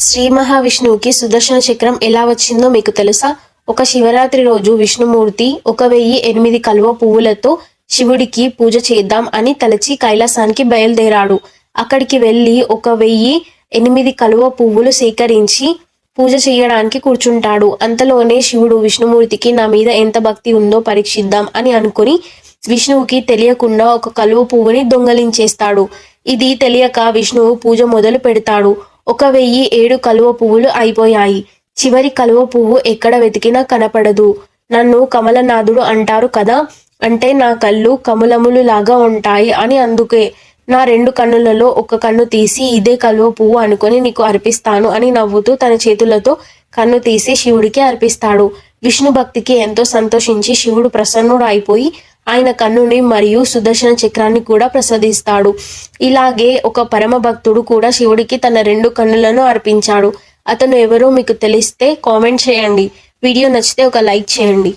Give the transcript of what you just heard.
శ్రీ మహావిష్ణువుకి సుదర్శన చక్రం ఎలా వచ్చిందో మీకు తెలుసా? ఒక శివరాత్రి రోజు విష్ణుమూర్తి 1008 కలువ పువ్వులతో శివుడికి పూజ చేద్దాం అని తలచి కైలాసానికి బయలుదేరాడు. అక్కడికి వెళ్లి 1008 కలువ పువ్వులు సేకరించి పూజ చేయడానికి కూర్చుంటాడు. అంతలోనే శివుడు విష్ణుమూర్తికి నా మీద ఎంత భక్తి ఉందో పరీక్షిద్దాం అని అనుకుని విష్ణువుకి తెలియకుండా ఒక కలువ పువ్వుని దొంగలించేస్తాడు. ఇది తెలియక విష్ణువు పూజ మొదలు పెడతాడు. 1007 కలువ పువ్వులు అయిపోయాయి. చివరి కలువ పువ్వు ఎక్కడ వెతికినా కనపడదు. నన్ను కమలనాథుడు అంటారు కదా, అంటే నా కళ్ళు కమలములు లాగా ఉంటాయి అని. అందుకే నా 2 కన్నులలో ఒక కన్ను తీసి ఇదే కలువ పువ్వు అనుకొని నీకు అర్పిస్తాను అని నవ్వుతూ తన చేతులతో కన్ను తీసి శివుడికి అర్పిస్తాడు. విష్ణు భక్తికి ఎంతో సంతోషించి శివుడు ప్రసన్నుడు అయిపోయి ఆయన కన్నుని మరియు సుదర్శన చక్రాన్ని కూడా ప్రసాదిస్తాడు. ఇలాగే ఒక పరమ భక్తుడు కూడా శివుడికి తన 2 కన్నులను అర్పించాడు. అతను ఎవరో మీకు తెలిస్తే కామెంట్ చేయండి. వీడియో నచ్చితే ఒక లైక్ చేయండి.